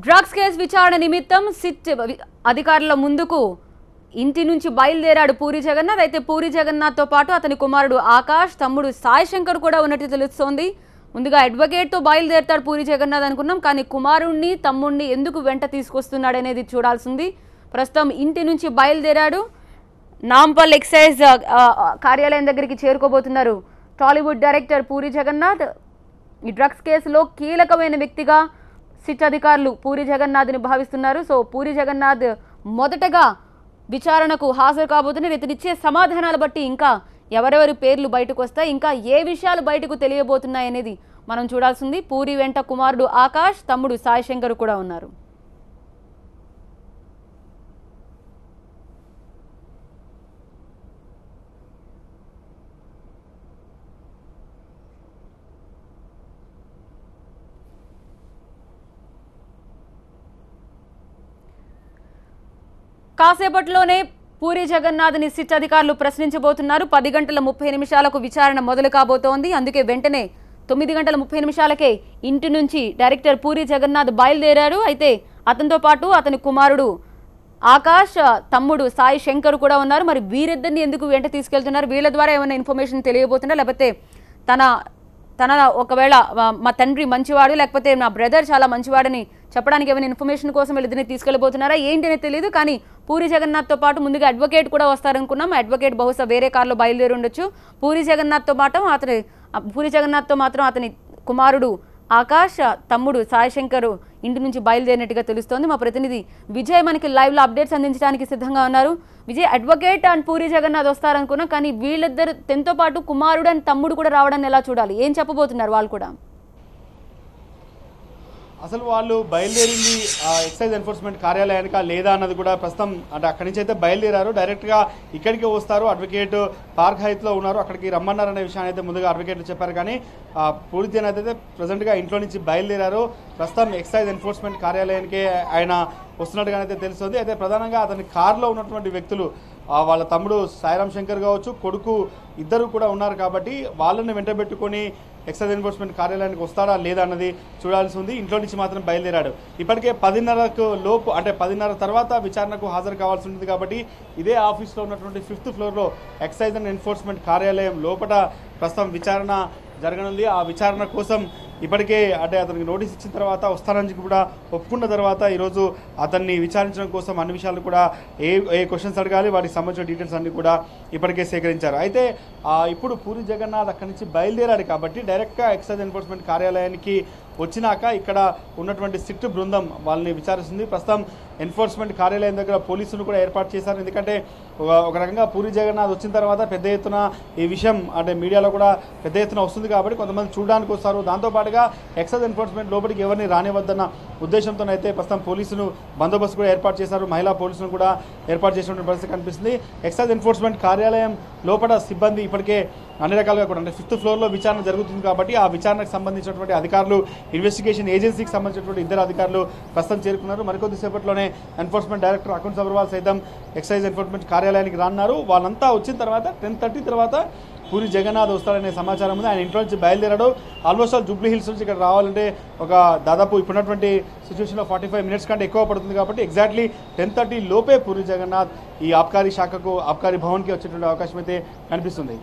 Drugs case విచారణ నిమిత్తం SIT అధికారుల ముందుకు ఇంటి నుంచి బయలుదేరాడు పూరి జగన్నాథ్. అయితే పూరి జగన్నాథ్తో పాటు అతని కుమారుడు ఆకాష్, తమ్ముడు సాయి శంకర్ కూడా ఉన్నట్టు తెలుస్తోంది. ముందుగా అడ్వకేట్తో బయలుదేరతాడు పూరి జగన్నాథ్ అనుకున్నాం, కానీ కుమారుణ్ణి తమ్ముడిని ఎందుకు వెంట తీసుకొస్తున్నాడు అనేది చూడాల్సింది. ప్రస్తుతం ఇంటి నుంచి బయలుదేరాడు. నాంపల్ ఎక్సైజ్ కార్యాలయం దగ్గరికి చేరుకోబోతున్నారు టాలీవుడ్ డైరెక్టర్ పూరి జగన్నాథ్. ఈ డ్రగ్స్ కేసులో కీలకమైన వ్యక్తిగా సిట్ అధికారులు పూరి జగన్నాథ్ని భావిస్తున్నారు. సో పూరి జగన్నాథ్ మొదటగా విచారణకు హాజరు కాబోతున్నారు. ఇతనిచ్చే సమాధానాలు బట్టి ఇంకా ఎవరెవరి పేర్లు బయటకు వస్తాయి, ఇంకా ఏ విషయాలు బయటకు తెలియబోతున్నాయి అనేది మనం చూడాల్సింది. పూరి వెంట కుమారుడు ఆకాష్, తమ్ముడు సాయి శంకర్ కూడా ఉన్నారు. కాసేపట్లోనే పూరి జగన్నాథ్ని సిట్ అధికారులు ప్రశ్నించబోతున్నారు. 10 గంటల 30 నిమిషాలకు విచారణ మొదలు కాబోతోంది. అందుకే వెంటనే 9 గంటల 30 నిమిషాలకే ఇంటి నుంచి డైరెక్టర్ పూరి జగన్నాథ్ బయలుదేరారు. అయితే అతనితో పాటు అతని కుమారుడు ఆకాష్, తమ్ముడు సాయి శంకర్ కూడా ఉన్నారు. మరి వీరిద్దరిని ఎందుకు వెంట తీసుకెళ్తున్నారు? వీళ్ళ ద్వారా ఏమైనా ఇన్ఫర్మేషన్ తెలియబోతున్నా, లేకపోతే తన ఒకవేళ మా తండ్రి మంచివాడు, లేకపోతే నా బ్రదర్ చాలా మంచివాడని చెప్పడానికి ఏమైనా ఇన్ఫర్మేషన్ కోసం వీళ్ళిద్దరిని తీసుకెళ్ళబోతున్నారా ఏంటి అనేది తెలియదు. కానీ పూరి జగన్నాథ్తో పాటు ముందుగా అడ్వకేట్ కూడా వస్తారనుకున్నాం. అడ్వకేట్ బహుశా వేరే కారులో బయలుదేరి ఉండొచ్చు. పూరి జగన్నాథ్తో మాత్రం అతని కుమారుడు ఆకాష్, తమ్ముడు సాయి శంకర్ ఇంటి నుంచి బయలుదేరినట్టుగా తెలుస్తోంది. మా ప్రతినిధి విజయ్ మనకి లైవ్లో అప్డేట్స్ అందించడానికి సిద్ధంగా ఉన్నారు. విజయ్, అడ్వకేట్ అండ్ పూరి జగన్నాథ్ వస్తారనుకున్నాం, కానీ వీళ్ళిద్దరు తనతో పాటు కుమారుడు అండ్ తమ్ముడు కూడా రావడాన్ని ఎలా చూడాలి? ఏం చెప్పబోతున్నారు వాళ్ళు కూడా? అసలు వాళ్ళు బయలుదేరింది ఎక్సైజ్ ఎన్ఫోర్స్మెంట్ కార్యాలయానికా లేదా అన్నది కూడా ప్రస్తుతం అంటే అక్కడి నుంచి అయితే బయలుదేరారు. డైరెక్ట్గా ఇక్కడికి వస్తారు. అడ్వకేట్ పార్క్ హైత్లో ఉన్నారు, అక్కడికి రమ్మన్నారనే విషయాన్ని అయితే ముందుగా అడ్వకేట్లు చెప్పారు. కానీ పూరి జగన్నాథ్ అయితే ప్రజెంట్గా ఇంట్లో నుంచి బయలుదేరారు. ప్రస్తుతం ఎక్సైజ్ ఎన్ఫోర్స్మెంట్ కార్యాలయానికి ఆయన వస్తున్నట్టుగానైతే తెలుస్తుంది. అయితే ప్రధానంగా అతని కారులో ఉన్నటువంటి వ్యక్తులు వాళ్ళ తమ్ముడు సాయిరామ్ శంకర్ కావచ్చు, కొడుకు ఇద్దరు కూడా ఉన్నారు. కాబట్టి వాళ్ళని వెంటబెట్టుకొని ఎక్సైజ్ ఎన్ఫోర్స్మెంట్ కార్యాలయానికి వస్తాడా లేదా అన్నది చూడాల్సి ఉంది. ఇంట్లో నుంచి మాత్రం బయలుదేరాడు. ఇప్పటికే 10:30 లోపు అంటే 10:30 తర్వాత విచారణకు హాజరు కావాల్సి ఉంటుంది. కాబట్టి ఇదే ఆఫీస్లో ఉన్నటువంటి 5th ఫ్లోర్లో ఎక్సైజ్ అండ్ ఎన్ఫోర్స్మెంట్ కార్యాలయం లోపల ప్రస్తుతం విచారణ జరగనుంది. ఆ విచారణ కోసం ఇప్పటికే అంటే అతనికి నోటీస్ ఇచ్చిన తర్వాత వస్తానని కూడా ఒప్పుకున్న తర్వాత ఈరోజు అతన్ని విచారించడం కోసం అన్ని విషయాలు కూడా ఏ క్వశ్చన్స్ అడగాలి, వాటికి సంబంధించిన డీటెయిల్స్ అన్ని కూడా ఇప్పటికే సేకరించారు. అయితే ఇప్పుడు పూరి జగన్నాథ్ అక్కడి నుంచి బయలుదేరాడు కాబట్టి డైరెక్ట్గా ఎక్సైజ్ ఎన్ఫోర్స్మెంట్ కార్యాలయానికి వచ్చినాక ఇక్కడ ఉన్నటువంటి సిట్ బృందం వాళ్ళని విచారిస్తుంది. ప్రస్తుతం ఎన్ఫోర్స్మెంట్ కార్యాలయం దగ్గర పోలీసులు కూడా ఏర్పాటు చేశారు. ఎందుకంటే ఒక రకంగా పూరి జగన్నాథ్ వచ్చిన తర్వాత పెద్ద ఎత్తున ఈ విషయం అంటే మీడియాలో కూడా పెద్ద ఎత్తున వస్తుంది కాబట్టి కొంతమంది చూడడానికి వస్తారు. దాంతోపాటుగా ఎక్సైజ్ ఎన్ఫోర్స్మెంట్ లోపలికి ఎవరిని రానివద్దన్న ఉద్దేశంతోనైతే ప్రస్తుతం పోలీసులు బందోబస్తు కూడా ఏర్పాటు చేశారు. మహిళా పోలీసులను కూడా ఏర్పాటు చేసినటువంటి పరిస్థితి కనిపిస్తుంది. ఎక్సైజ్ ఎన్ఫోర్స్మెంట్ కార్యాలయం లోపల సిబ్బంది ఇప్పటికే అన్ని రకాలుగా కూడా అంటే 5th ఫ్లోర్లో విచారణ జరుగుతుంది కాబట్టి ఆ విచారణకు సంబంధించినటువంటి అధికారులు, ఇన్వెస్టిగేషన్ ఏజెన్సీకి సంబంధించినటువంటి 2 అధికారులు ప్రస్తుతం చేరుకున్నారు. మరికొద్దిసేపట్లోనే ఎన్ఫోర్స్మెంట్ డైరెక్టర్ అకౌంట్స్ అగర్వాల్ సైతం ఎక్సైజ్ ఎన్ఫోర్స్మెంట్ కార్యాలయానికి రానున్నారు. వాళ్ళంతా వచ్చిన తర్వాత 10:30 తర్వాత పూరి జగన్నాథ్ వస్తాడనే సమాచారం ఉంది. ఆయన ఇంట్లో నుంచి బయలుదేరాడు. ఆల్మోస్ట్ ఆల్ జూబ్లీ హిల్స్ నుంచి ఇక్కడ రావాలంటే ఒక దాదాపు ఇప్పుడున్నటువంటి సిచ్యువేషన్లో 45 మినిట్స్ కంటే ఎక్కువ పడుతుంది. కాబట్టి ఎగ్జాక్ట్లీ 10:30 లోపే పూరి జగన్నాథ్ ఈ ఆబ్కారీ శాఖకు ఆబ్కారీ భవన్కి వచ్చేటువంటి అవకాశం అయితే కనిపిస్తుంది.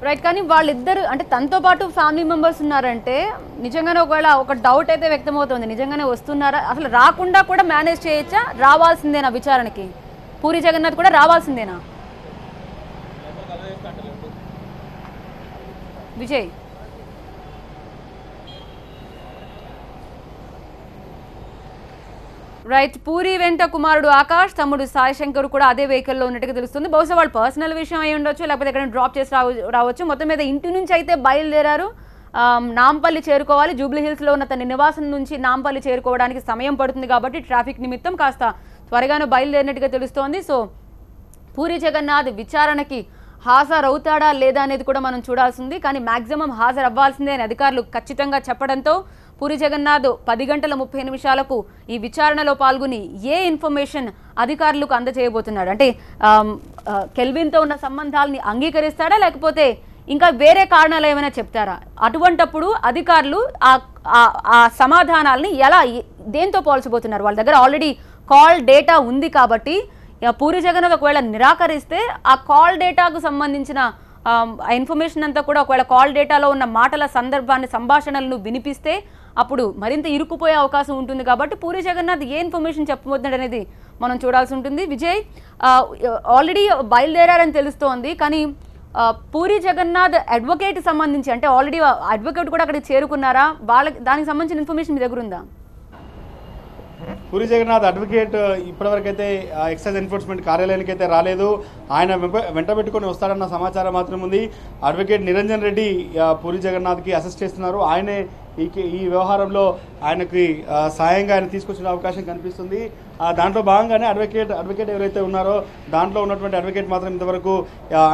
రైట్, కానీ వాళ్ళిద్దరు అంటే తనతో పాటు ఫ్యామిలీ మెంబర్స్ ఉన్నారంటే నిజంగానే ఒకవేళ ఒక డౌట్ అయితే వ్యక్తమవుతుంది, నిజంగానే వస్తున్నారా, అసలు రాకుండా కూడా మేనేజ్ చేయొచ్చా, రావాల్సిందేనా విచారణకి? పూరి జగన్నాథ్ కూడా రావాల్సిందేనా? విజయ్, రైట్, పూరి వెంట కుమారుడు ఆకాష్, తమ్ముడు సాయి శంకర్ కూడా అదే వెహికల్లో ఉన్నట్టుగా తెలుస్తుంది. బహుశా వాళ్ళు పర్సనల్ విషయం అయి ఉండొచ్చు, లేకపోతే ఎక్కడ డ్రాప్ చేసి రావచ్చు. మొత్తం మీద ఇంటి నుంచి అయితే బయలుదేరారు. నాంపల్లి చేరుకోవాలి. జూబ్లీ హిల్స్లో ఉన్న తన నివాసం నుంచి నాంపల్లి చేరుకోవడానికి సమయం పడుతుంది కాబట్టి ట్రాఫిక్ నిమిత్తం కాస్త త్వరగానే బయలుదేరినట్టుగా తెలుస్తోంది. సో పూరి జగన్నాథ్ విచారణకి హాజరవుతాడా లేదా అనేది కూడా మనం చూడాల్సింది. కానీ మ్యాక్సిమం హాజరు అవ్వాల్సిందే అని అధికారులు ఖచ్చితంగా చెప్పడంతో పూరి జగన్నాథ్ 10 గంటల 30 నిమిషాలకు ఈ విచారణలో పాల్గొని ఏ ఇన్ఫర్మేషన్ అధికారులకు అందజేయబోతున్నాడు? అంటే కెల్విన్తో ఉన్న సంబంధాలని అంగీకరిస్తాడా, లేకపోతే ఇంకా వేరే కారణాలు ఏమైనా చెప్తారా? అటువంటప్పుడు అధికారులు ఆ సమాధానాలని ఎలా దేంతో పోల్చబోతున్నారు? వాళ్ళ దగ్గర ఆల్రెడీ కాల్ డేటా ఉంది కాబట్టి పూరి జగన్నాథ్ ఒకవేళ నిరాకరిస్తే ఆ కాల్ డేటాకు సంబంధించిన ఇన్ఫర్మేషన్ అంతా కూడా ఒకవేళ కాల్ డేటాలో ఉన్న మాటల సందర్భాన్ని సంభాషణలను వినిపిస్తే అప్పుడు మరింత ఇరుక్కుపోయే అవకాశం ఉంటుంది. కాబట్టి పూరి జగన్నాథ్ ఏ ఇన్ఫర్మేషన్ చెప్పబోతున్నాడు అనేది మనం చూడాల్సి ఉంటుంది. విజయ్ ఆల్రెడీ బయలుదేరారని తెలుస్తోంది, కానీ పూరి జగన్నాథ్ అడ్వకేట్ సంబంధించి అంటే ఆల్రెడీ అడ్వకేట్ కూడా అక్కడికి చేరుకున్నారా? దానికి సంబంధించిన ఇన్ఫర్మేషన్ మీ దగ్గర ఉందా? పూరి జగన్నాథ్ అడ్వకేట్ ఇప్పటివరకైతే ఎక్సైజ్ ఎన్ఫోర్స్మెంట్ కార్యాలయానికి అయితే రాలేదు. ఆయన వెంట పెట్టుకొని వస్తాడన్న సమాచారం మాత్రం ఉంది. అడ్వకేట్ నిరంజన్ రెడ్డి పూరి జగన్నాథ్కి అసిస్ట్ చేస్తున్నారు. ఆయనే ఈ వ్యవహారంలో ఆయనకి సాయంగా ఆయన తీసుకొచ్చిన అవకాశం కనిపిస్తుంది. దాంట్లో భాగంగానే అడ్వకేట్ ఎవరైతే ఉన్నారో దాంట్లో ఉన్నటువంటి అడ్వకేట్ మాత్రం ఇంతవరకు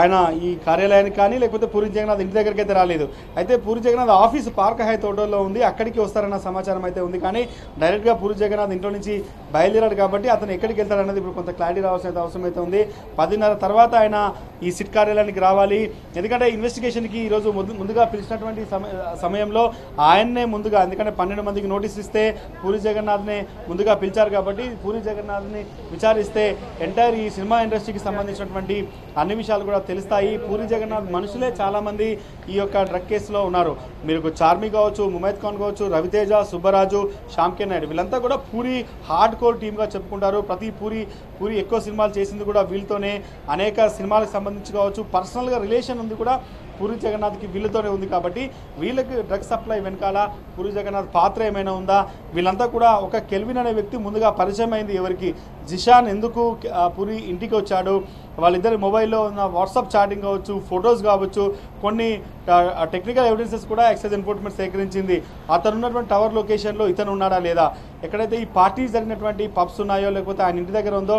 ఆయన ఈ కార్యాలయానికి కానీ లేకపోతే పూరి జగన్నాథ్ ఇంటి దగ్గరికి అయితే రాలేదు. అయితే పూరి జగన్నాథ్ ఆఫీసు పార్క్ హైత్ హోటల్లో ఉంది, అక్కడికి వస్తారన్న సమాచారం అయితే ఉంది. కానీ డైరెక్ట్గా పూరి జగన్నాథ్ ఇంట్లో నుంచి బయలుదేరాడు కాబట్టి అతను ఎక్కడికి వెళ్తారన్నది ఇప్పుడు కొంత క్లారిటీ రావాల్సిన అవసరం అయితే ఉంది. 10:30 తర్వాత ఆయన ఈ సిట్ కార్యాలయానికి రావాలి. ఎందుకంటే ఇన్వెస్టిగేషన్కి ఈరోజు ముందుగా పిలిచినటువంటి సమయంలో ఆయన్నే ముందుగా, ఎందుకంటే 12 మందికి నోటీస్ ఇస్తే పూరి జగన్నాథ్నే ముందుగా పిలిచారు కాబట్టి పూరి జగన్నాథ్ని విచారిస్తే ఎంటైర్ ఈ సినిమా ఇండస్ట్రీకి సంబంధించినటువంటి అన్ని విషయాలు కూడా తెలుస్తాయి. పూరి జగన్నాథ్ మనుషులే చాలామంది ఈ యొక్క డ్రగ్ కేసులో ఉన్నారు. మీరు చార్మి కావచ్చు, ముమైత్ ఖాన్ కావచ్చు, రవితేజ, సుబ్బరాజు, శ్యామ్కే నాయుడు, వీళ్ళంతా కూడా పూరి హార్డ్ కోర్ టీమ్గా చెప్పుకుంటారు. పూరి ఎక్కువ సినిమాలు చేసింది కూడా వీళ్ళతోనే. అనేక సినిమాలకు సంబంధించి కావచ్చు, పర్సనల్గా రిలేషన్ ఉంది కూడా పూరి జగన్నాథ్కి వీళ్ళతోనే ఉంది. కాబట్టి వీళ్ళకి డ్రగ్ సప్లై వెనకాల పూరి జగన్నాథ్ పాత్ర ఏమైనా ఉందా? వీళ్ళంతా కూడా ఒక కెల్విన్ అనే వ్యక్తి ముందుగా పరిచయం అయింది ఎవరికి, జిషాన్ ఎందుకు పూరి ఇంటికి వచ్చాడు, వాళ్ళిద్దరి మొబైల్లో ఉన్న వాట్సాప్ చాటింగ్ కావచ్చు, ఫొటోస్ కావచ్చు, కొన్ని టెక్నికల్ ఎవిడెన్సెస్ కూడా ఎక్సైజ్ ఎన్ఫోర్స్మెంట్ సేకరించింది. అతను ఉన్నటువంటి టవర్ లొకేషన్లో ఇతను ఉన్నాడా లేదా, ఎక్కడైతే ఈ పార్టీస్ జరిగినటువంటి పబ్స్ ఉన్నాయో లేకపోతే ఆయన ఇంటి దగ్గర ఉందో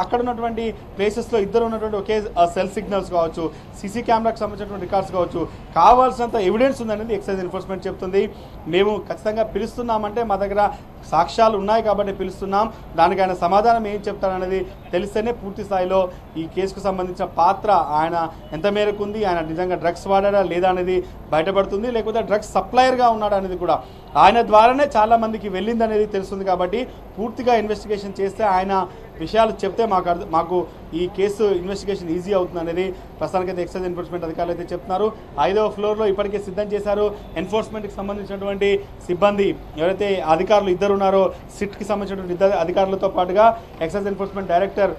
అక్కడ ఉన్నటువంటి ప్లేసెస్లో ఇద్దరు ఉన్నటువంటి ఒకే సెల్ సిగ్నల్స్ కావచ్చు, సీసీ కెమెరాకి సంబంధించినటువంటి రికార్డ్స్ కావచ్చు, కావాల్సినంత ఎవిడెన్స్ ఉందనేది ఎక్సైజ్ ఎన్ఫోర్స్మెంట్ చెప్తుంది. మేము ఖచ్చితంగా పిలుస్తున్నామంటే మా దగ్గర సాక్ష్యాలు ఉన్నాయి కాబట్టి పిలుస్తున్నాం, దానికి ఆయన సమాధానం ఏం చెప్తారనేది తెలిస్తేనే పూర్తి స్థాయిలో ఈ కేసుకు సంబంధించిన పాత్ర ఆయన ఎంత మేరకు ఉంది, ఆయన నిజంగా డ్రగ్స్ వాడాడా లేదా అనేది బయటపడుతుంది. లేకపోతే డ్రగ్స్ సప్లయర్గా ఉన్నాడా అనేది కూడా ఆయన ద్వారానే చాలామందికి వెళ్ళింది అనేది తెలుస్తుంది. కాబట్టి పూర్తిగా ఇన్వెస్టిగేషన్ చేస్తే ఆయన విషయాలు చెప్తే మాకు ఈ కేసు ఇన్వెస్టిగేషన్ ఈజీ అవుతుంది అనేది ప్రస్తుతానికైతే ఎక్సైజ్ ఎన్ఫోర్స్మెంట్ అధికారులు అయితే చెప్తున్నారు. 5వ ఫ్లోర్లో ఇప్పటికే సిద్ధం చేశారు. ఎన్ఫోర్స్మెంట్కి సంబంధించినటువంటి సిబ్బంది ఎవరైతే అధికారులు ఇద్దరు ఉన్నారో సిట్కి సంబంధించినటువంటి ఇద్దరు అధికారులతో పాటుగా ఎక్సైజ్ ఎన్ఫోర్స్మెంట్ డైరెక్టర్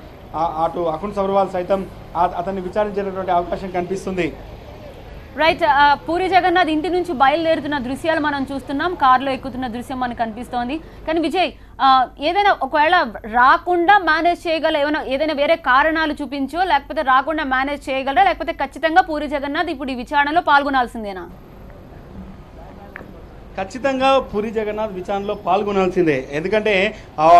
అటు అకున్ సబర్వాల్ సైతం అతన్ని విచారించేటటువంటి అవకాశం కనిపిస్తుంది. రైట్, పూరి జగన్నాథ్ ఇంటి నుంచి బయలుదేరుతున్న దృశ్యాలు మనం చూస్తున్నాం, కారులో ఎక్కుతున్న దృశ్యం మనకు కనిపిస్తోంది. కానీ విజయ్, ఏదైనా ఒకవేళ రాకుండా మేనేజ్ చేయగల ఏదైనా వేరే కారణాలు చూపించో లేకపోతే రాకుండా మేనేజ్ చేయగలరా, లేకపోతే ఖచ్చితంగా పూరి జగన్నాథ్ ఇప్పుడు ఈ విచారణలో పాల్గొనాల్సిందేనా? ఖచ్చితంగా పూరి జగన్నాథ్ విచారణలో పాల్గొనాల్సిందే. ఎందుకంటే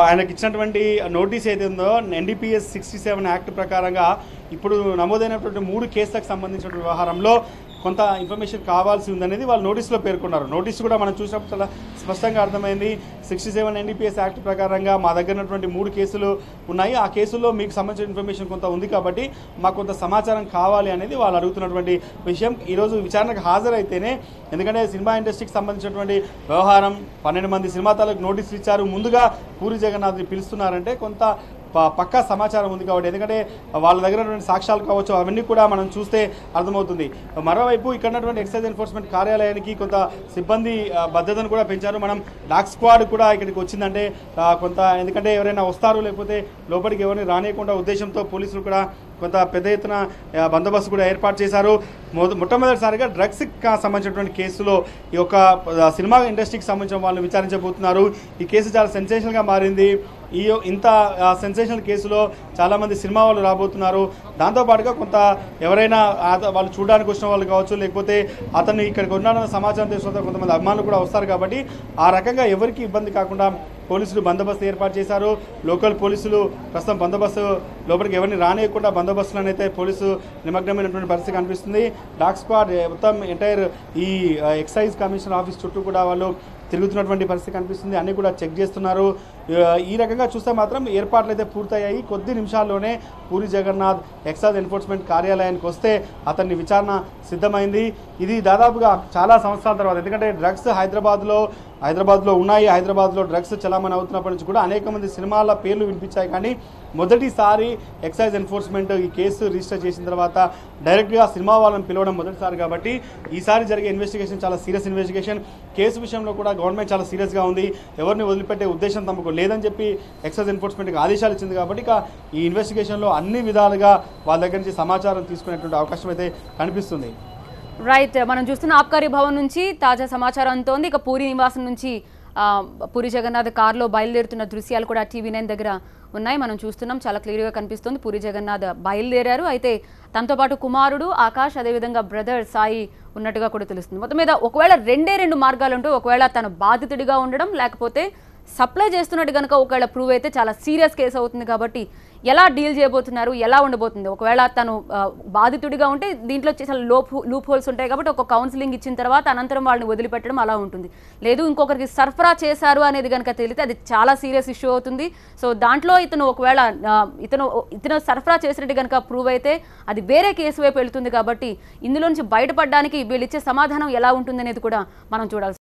ఆయనకి ఇచ్చినటువంటి నోటీస్ ఏది ఉందో NDPS 67 యాక్ట్ ప్రకారంగా ఇప్పుడు నమోదైనటువంటి 3 కేసులకు సంబంధించిన వ్యవహారంలో కొంత ఇన్ఫర్మేషన్ కావాల్సి ఉందనేది వాళ్ళు నోటీసులో పేర్కొన్నారు. నోటీసు కూడా మనం చూసినప్పుడు చాలా స్పష్టంగా అర్థమైంది. 67 NDPS యాక్ట్ ప్రకారంగా మా దగ్గర ఉన్నటువంటి 3 కేసులు ఉన్నాయి, ఆ కేసుల్లో మీకు సంబంధించిన ఇన్ఫర్మేషన్ కొంత ఉంది కాబట్టి మాకు కొంత సమాచారం కావాలి అనేది వాళ్ళు అడుగుతున్నటువంటి విషయం. ఈరోజు విచారణకు హాజరైతేనే, ఎందుకంటే సినిమా ఇండస్ట్రీకి సంబంధించినటువంటి వ్యవహారం 12 మంది సినిమా తాలకు నోటీసులు ఇచ్చారు, ముందుగా పూరి జగన్నాథ్ని పిలుస్తున్నారంటే కొంత పక్కా సమాచారం ఉంది కాబట్టి, ఎందుకంటే వాళ్ళ దగ్గర ఉన్నటువంటి సాక్ష్యాలు కావచ్చు అవన్నీ కూడా మనం చూస్తే అర్థమవుతుంది. మరోవైపు ఇక్కడ ఉన్నటువంటి ఎక్సైజ్ ఎన్ఫోర్స్మెంట్ కార్యాలయానికి కొంత సిబ్బంది భద్రతను కూడా పెంచారు. మనం డాగ్ స్క్వాడ్ కూడా ఇక్కడికి వచ్చిందంటే కొంత, ఎందుకంటే ఎవరైనా వస్తారు లేకపోతే లోపలికి ఎవరిని రానియకుండా ఉద్దేశంతో పోలీసులు కూడా కొంత పెద్ద ఎత్తున బందోబస్తు కూడా ఏర్పాటు చేశారు. మొట్టమొదటిసారిగా డ్రగ్స్కి సంబంధించినటువంటి కేసులో ఈ యొక్క సినిమా ఇండస్ట్రీకి సంబంధించిన వాళ్ళని విచారించబోతున్నారు. ఈ కేసు చాలా సెన్సేషనల్గా మారింది. ఇంత సెన్సేషనల్ కేసులో చాలామంది సినిమా వాళ్ళు రాబోతున్నారు. దాంతోపాటుగా కొంత ఎవరైనా వాళ్ళు చూడడానికి వచ్చిన వాళ్ళు కావచ్చు, లేకపోతే అతను ఇక్కడికి ఉన్నాడన్న సమాచారం తెలుసుకుంటే కొంతమంది అభిమానులు కూడా వస్తారు కాబట్టి ఆ రకంగా ఎవరికి ఇబ్బంది కాకుండా పోలీసులు బందోబస్తు ఏర్పాటు చేశారు. లోకల్ పోలీసులు ప్రస్తుతం బందోబస్తు లోపలికి ఎవరిని రానియకుండా బందోబస్తులను అయితే పోలీసు నిమగ్నమైనటువంటి పరిస్థితి కనిపిస్తుంది. డాగ్ స్క్వాడ్ మొత్తం ఎంటైర్ ఈ ఎక్సైజ్ కమిషనర్ ఆఫీస్ చుట్టూ కూడా వాళ్ళు తిరుగుతున్నటువంటి పరిస్థితి కనిపిస్తుంది. అన్ని కూడా చెక్ చేస్తున్నారు. ఈ రకంగా చూస్తే మాత్రం ఏర్పాట్లు అయితే పూర్తయ్యాయి. కొద్ది నిమిషాల్లోనే పూరి జగన్నాథ్ ఎక్సైజ్ ఎన్ఫోర్స్మెంట్ కార్యాలయానికి వస్తే అతన్ని విచారణ సిద్ధమైంది. ఇది దాదాపుగా చాలా సంవత్సరాల తర్వాత, ఎందుకంటే డ్రగ్స్ హైదరాబాద్లో ఉన్నాయి. హైదరాబాద్లో డ్రగ్స్ చలామణి అవుతున్నప్పటి నుంచి కూడా అనేక మంది సినిమాల పేర్లు వినిపించాయి. కానీ మొదటిసారి ఎక్సైజ్ ఎన్ఫోర్స్మెంట్ ఈ కేసు రిజిస్టర్ చేసిన తర్వాత డైరెక్ట్గా సినిమా వాళ్ళని పిలవడం మొదటిసారి కాబట్టి ఈసారి జరిగే ఇన్వెస్టిగేషన్ చాలా సీరియస్ ఇన్వెస్టిగేషన్. కేసు విషయంలో కూడా గవర్నమెంట్ చాలా సీరియస్గా ఉంది. ఎవరిని వదిలిపెట్టే ఉద్దేశం తమకు లేదని చెప్పి ఎక్సైజ్ ఎన్ఫోర్స్మెంట్కి ఆదేశాలు ఇచ్చింది. కాబట్టి ఇక ఈ ఇన్వెస్టిగేషన్లో అన్ని విధాలుగా వాళ్ళ దగ్గర నుంచి సమాచారం తీసుకునేటువంటి అవకాశం అయితే కనిపిస్తుంది. రైట్, మనం చూస్తున్న ఆబ్కారీ భవన్ నుంచి తాజా సమాచారం అంతోంది. ఇక పూరి నివాసం నుంచి పూరి జగన్నాథ్ కారులో బయలుదేరుతున్న దృశ్యాలు కూడా TV9 దగ్గర ఉన్నాయి. మనం చూస్తున్నాం, చాలా క్లియర్గా కనిపిస్తుంది. పూరి జగన్నాథ్ బయలుదేరారు. అయితే తనతో పాటు కుమారుడు ఆకాష్, అదేవిధంగా బ్రదర్ సాయి ఉన్నట్టుగా కూడా తెలుస్తుంది. మొత్తం మీద ఒకవేళ రెండు మార్గాలు ఉంటూ, ఒకవేళ తను బాధితుడిగా ఉండడం, లేకపోతే సప్లై చేస్తున్నట్టు కనుక ఒకవేళ ప్రూవ్ అయితే చాలా సీరియస్ కేసు అవుతుంది. కాబట్టి ఎలా డీల్ చేయబోతున్నారు, ఎలా ఉండబోతుంది? ఒకవేళ తను బాధితుడిగా ఉంటే దీంట్లో చాలా లూప్ హోల్స్ ఉంటాయి కాబట్టి ఒక కౌన్సిలింగ్ ఇచ్చిన తర్వాత అనంతరం వాళ్ళని వదిలిపెట్టడం అలా ఉంటుంది. లేదు ఇంకొకరికి సరఫరా చేశారు అనేది కనుక తెలిస్తే అది చాలా సీరియస్ ఇష్యూ అవుతుంది. సో దాంట్లో ఇతను ఒకవేళ ఇతను సరఫరా చేసినట్టు కనుక ప్రూవ్ అయితే అది వేరే కేసు వైపు వెళ్తుంది. కాబట్టి ఇందులో నుంచి బయటపడడానికి వీళ్ళు ఇచ్చే సమాధానం ఎలా ఉంటుంది అనేది కూడా మనం చూడాల్సి